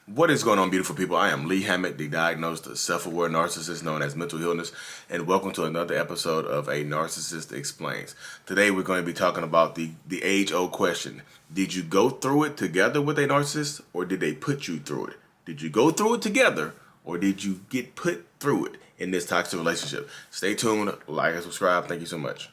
What is going on, beautiful people? I am Lee Hammett, the diagnosed self-aware narcissist known as mental illness, and welcome to another episode of A Narcissist Explains. Today we're going to be talking about the age-old question. Did you go through it together with a narcissist, or did they put you through it? Did you go through it together, or did you get put through it in this toxic relationship? Stay tuned, like and subscribe. Thank you so much.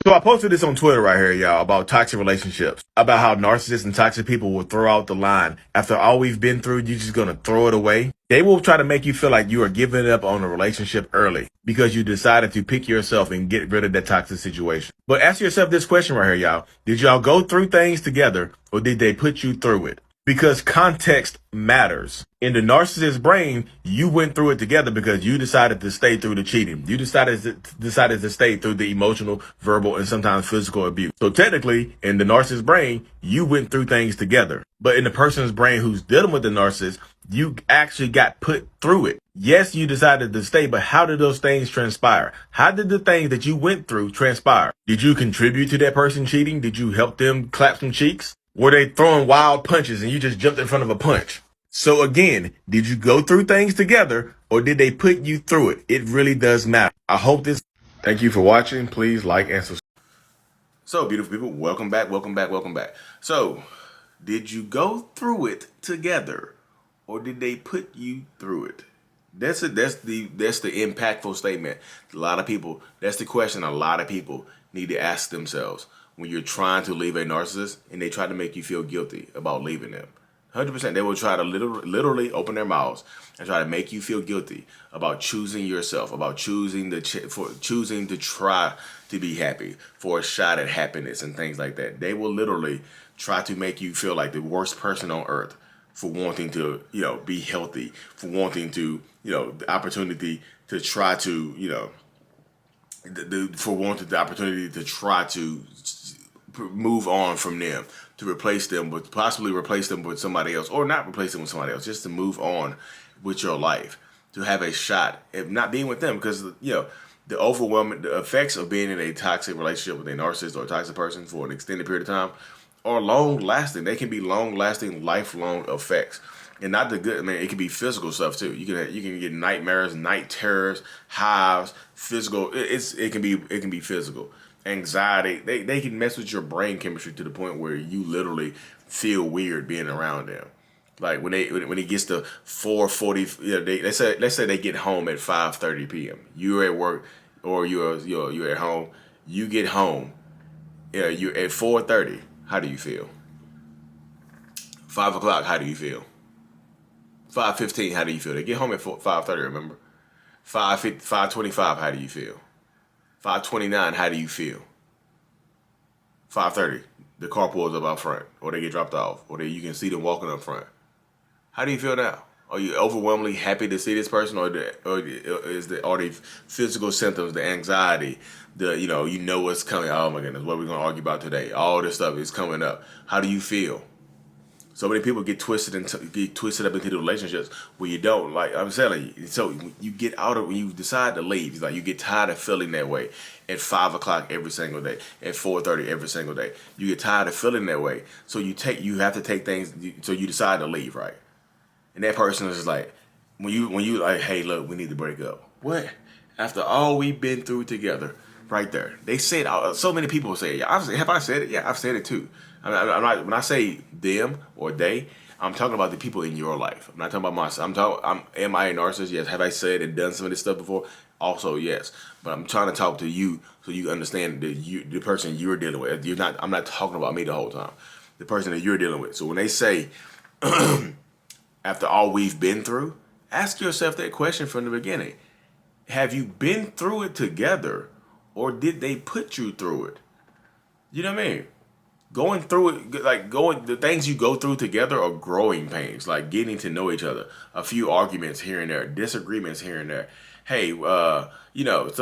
So I posted this on Twitter right here, y'all, about toxic relationships, about how narcissists and toxic people will throw out the line. After all we've been through, you're just going to throw it away. They will try to make you feel like you are giving up on a relationship early because you decided to pick yourself and get rid of that toxic situation. But ask yourself this question right here, y'all. Did y'all go through things together, or did they put you through it? Because context matters. In the narcissist's brain, you went through it together because you decided to stay through the cheating. You decided to stay through the emotional, verbal, and sometimes physical abuse. So technically, in the narcissist's brain, you went through things together. But in the person's brain who's dealing with the narcissist, you actually got put through it. Yes, you decided to stay, but how did those things transpire? How did the things that you went through transpire? Did you contribute to that person cheating? Did you help them clap some cheeks? Were they throwing wild punches and you just jumped in front of a punch? So again, did you go through things together, or did they put you through it? It really does matter. I hope this. Thank you for watching. Please like and subscribe. So, beautiful people, welcome back, welcome back, welcome back. So, did you go through it together, or did they put you through it? That's the impactful statement. A lot of people. That's the question. A lot of people need to ask themselves when you're trying to leave a narcissist and they try to make you feel guilty about leaving them. 100%. They will try to literally open their mouths and try to make you feel guilty about choosing yourself, about choosing choosing to try to be happy, for a shot at happiness and things like that. They will literally try to make you feel like the worst person on earth for wanting to, be healthy, for wanting to, the opportunity to try to, for wanting the opportunity to try to move on from them, to replace them, but possibly replace them with somebody else, or not replace them with somebody else, just to move on with your life, to have a shot at not being with them, because the overwhelming the effects of being in a toxic relationship with a narcissist or a toxic person for an extended period of time are long lasting. They can be long lasting, lifelong effects. And not the good. I mean, it can be physical stuff too. You can get nightmares, night terrors, hives, physical. It can be physical. Anxiety. They can mess with your brain chemistry to the point where you literally feel weird being around them. Like when it gets to 4:40, let's say they get home at 5:30 p.m. You're at work or you're at home. You get home. You're at 4:30. How do you feel? 5 o'clock. How do you feel? 5:15. How do you feel? They get home at 5:30. Remember, 5:25. How do you feel? 5:29. How do you feel? 5:30. The car pulls up out front, or they get dropped off, or you can see them walking up front. How do you feel now? Are you overwhelmingly happy to see this person, or are the physical symptoms, the anxiety, the what's coming? Oh my goodness, what are we gonna argue about today? All this stuff is coming up. How do you feel? So many people get twisted up into the relationships where you don't. Like I'm telling you, so you get out of when you decide to leave. It's like you get tired of feeling that way at 5 o'clock every single day, at 4:30 every single day. You get tired of feeling that way, so you have to take things. So you decide to leave, right? And that person is just like, when you like, hey, look, we need to break up. What? After all we've been through together, right there. They said, so many people say it. Have I said it? Yeah, I've said it too. I'm not, when I say them or they, I'm talking about the people in your life. I'm not talking about myself. Am I a narcissist? Yes. Have I said and done some of this stuff before? Also, yes. But I'm trying to talk to you so you understand the person you're dealing with. I'm not talking about me the whole time. The person that you're dealing with. So when they say, after all we've been through, ask yourself that question from the beginning. Have you been through it together, or did they put you through it? You know what I mean? Going through it, the things you go through together are growing pains, like getting to know each other, a few arguments here and there, disagreements here and there. Hey, so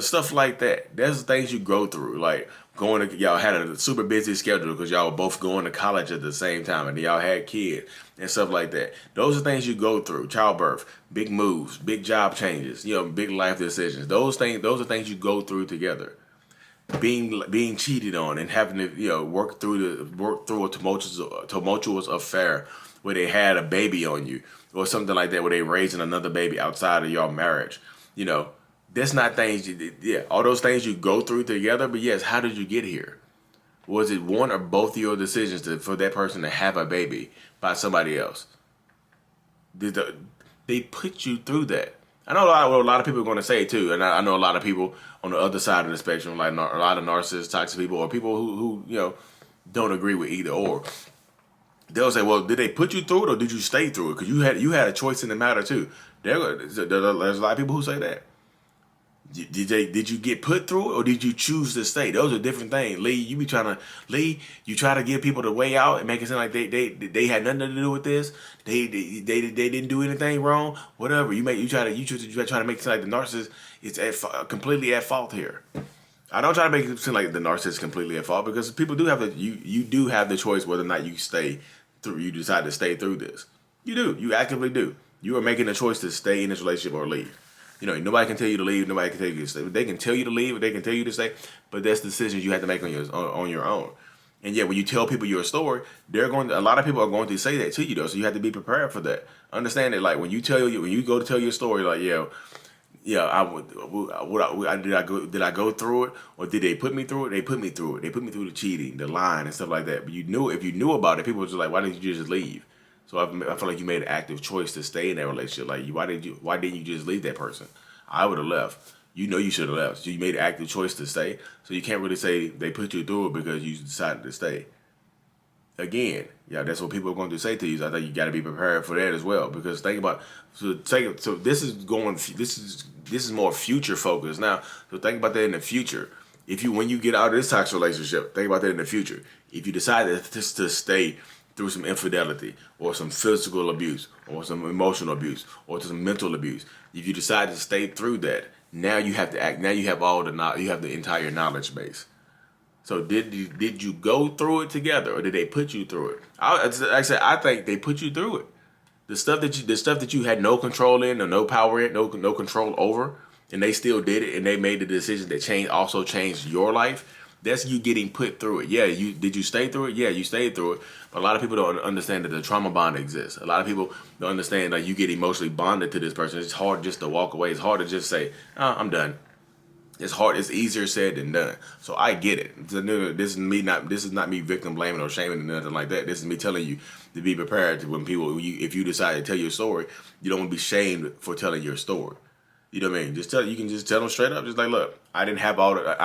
stuff like that. There's things you go through, like y'all had a super busy schedule because y'all were both going to college at the same time, and y'all had kids and stuff like that. Those are things you go through: childbirth, big moves, big job changes, big life decisions. Those are things you go through together. being cheated on and having to work through a tumultuous affair where they had a baby on you or something like that, where they raising another baby outside of your marriage. You know, that's not things. All those things you go through together. But yes, how did you get here? Was it one or both of your decisions for that person to have a baby by somebody else? They put you through that. I know what a lot of people are going to say too, and I know a lot of people on the other side of the spectrum, like a lot of narcissists, toxic people, or people who don't agree with either or. They'll say, "Well, did they put you through it, or did you stay through it? Because you had a choice in the matter too." There's a lot of people who say that. Did you get put through it, or did you choose to stay? Those are different things. Lee, you try to give people the way out and make it seem like they had nothing to do with this. They didn't do anything wrong. Whatever you try to make it seem like the narcissist is completely at fault here. I don't try to make it seem like the narcissist is completely at fault, because people do have you do have the choice whether or not you stay through. You decide to stay through this. You do. You actively do. You are making a choice to stay in this relationship or leave. Nobody can tell you to leave. Nobody can tell you to stay. They can tell you to leave, or they can tell you to stay, but that's decisions you have to make on your own. And yeah, when you tell people your story, a lot of people are going to say that to you though. So you have to be prepared for that. Understand that, like when you go to tell your story, like did I go through it, or did they put me through it? They put me through it. They put me through the cheating, the lying, and stuff like that. But if you knew about it, people were just like, why didn't you just leave? So I feel like you made an active choice to stay in that relationship. Like, why didn't you just leave that person? I would have left. You should have left. So you made an active choice to stay. So you can't really say they put you through it because you decided to stay. Again, that's what people are going to say to you. So I think you got to be prepared for that as well. Because think about this is more future focused now. So think about that in the future. When you get out of this toxic relationship, think about that in the future. If you decide to stay through some infidelity or some physical abuse or some emotional abuse or some mental abuse, if you decide to stay through that, now you have to act. Now you have you have the entire knowledge base. So did you go through it together, or did they put you through it? I think they put you through it. The stuff that you had no control in, or no power in, no control over, and they still did it, and they made the decision that changed your life. That's you getting put through it. Yeah, did you stay through it? Yeah, you stayed through it. But a lot of people don't understand that the trauma bond exists. A lot of people don't understand that you get emotionally bonded to this person. It's hard just to walk away. It's hard to just say, oh, I'm done. It's hard. It's easier said than done. So I get it. This is not me victim blaming or shaming or nothing like that. This is me telling you to be prepared to if you decide to tell your story, you don't want to be shamed for telling your story. You know what I mean? You can just tell them straight up. Just like, look, I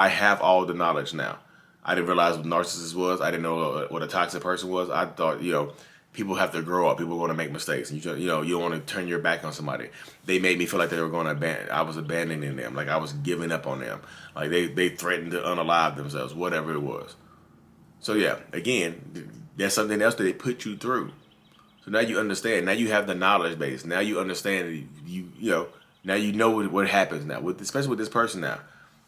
have all the knowledge now. I didn't realize what narcissist was. I didn't know what a toxic person was. I thought, people have to grow up. People are going to make mistakes. And you don't want to turn your back on somebody. They made me feel like they were going to I was abandoning them. Like I was giving up on them. Like they threatened to unalive themselves, whatever it was. So yeah, again, that's something else that they put you through. So now you understand. Now you have the knowledge base. Now you understand. Now you know what happens now, especially with this person now.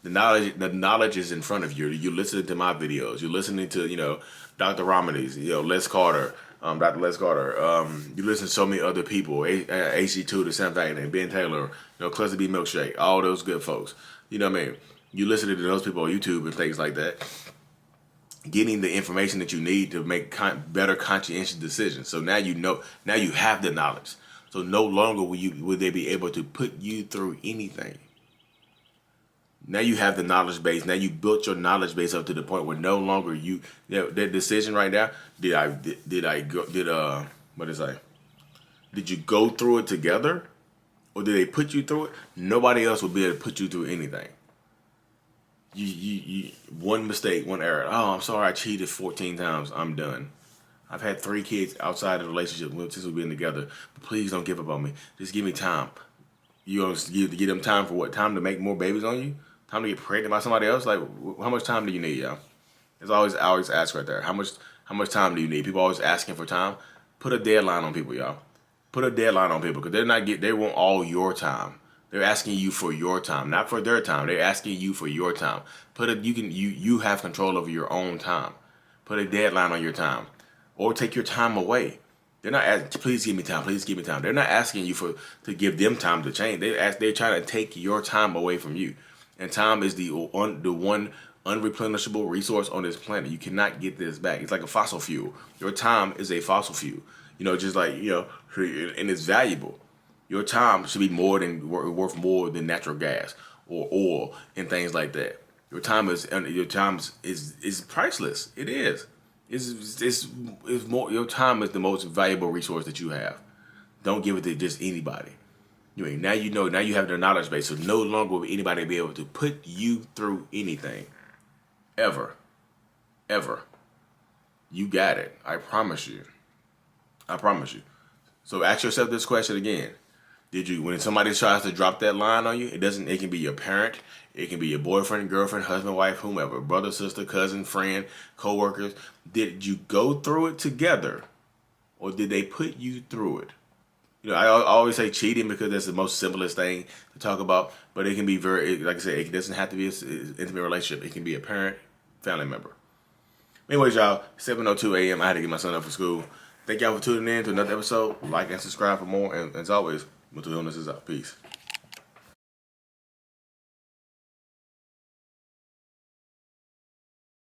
The knowledge is in front of you. You're listening to my videos. You're listening to, Dr. Romany's, Les Carter, Dr. Les Carter. You listen to so many other people, AC2, the same thing, and Ben Taylor, Cluster B Milkshake, all those good folks. You know what I mean? You listen to those people on YouTube and things like that, getting the information that you need to make better conscientious decisions. So now now you have the knowledge. So no longer will they be able to put you through anything. Now you have the knowledge base. Now you built your knowledge base up to the point where no longer that decision right now. Did you go through it together, or did they put you through it? Nobody else will be able to put you through anything. You one mistake, one error. Oh, I'm sorry, I cheated 14 times. I'm done. I've had 3 kids outside of the relationship since we've been together. But please don't give up on me. Just give me time. You gonna give them time for what? Time to make more babies on you? Time to get pregnant by somebody else? Like, how much time do you need, y'all? I always ask right there. How much time do you need? People always asking for time. Put a deadline on people, y'all. Put a deadline on people, because they want all your time. They're asking you for your time, not for their time. They're asking you for your time. You have control over your own time. Put a deadline on your time. Or take your time away. They're not asking, please give me time, please give me time. They're not asking you to give them time to change. They're trying to take your time away from you. And time is the one unreplenishable resource on this planet. You cannot get this back. It's like a fossil fuel. Your time is a fossil fuel. Just like, and it's valuable. Your time should be worth more than natural gas or oil and things like that. Your time is priceless. It is. It's more. Your time is the most valuable resource that you have. Don't give it to just anybody. Now you know. Now you have the knowledge base, so no longer will anybody be able to put you through anything, ever. You got it. I promise you. So ask yourself this question again. When somebody tries to drop that line on you, it can be your parent, it can be your boyfriend, girlfriend, husband, wife, whomever, brother, sister, cousin, friend, co-workers. Did you go through it together, or did they put you through it? I always say cheating because that's the most simplest thing to talk about, but it can be like I said, it doesn't have to be an intimate relationship. It can be a parent, family member. Anyways, y'all, 7:02 a.m. I had to get my son up for school. Thank y'all for tuning in to another episode. Like and subscribe for more. And as always, mental illness is out. Peace.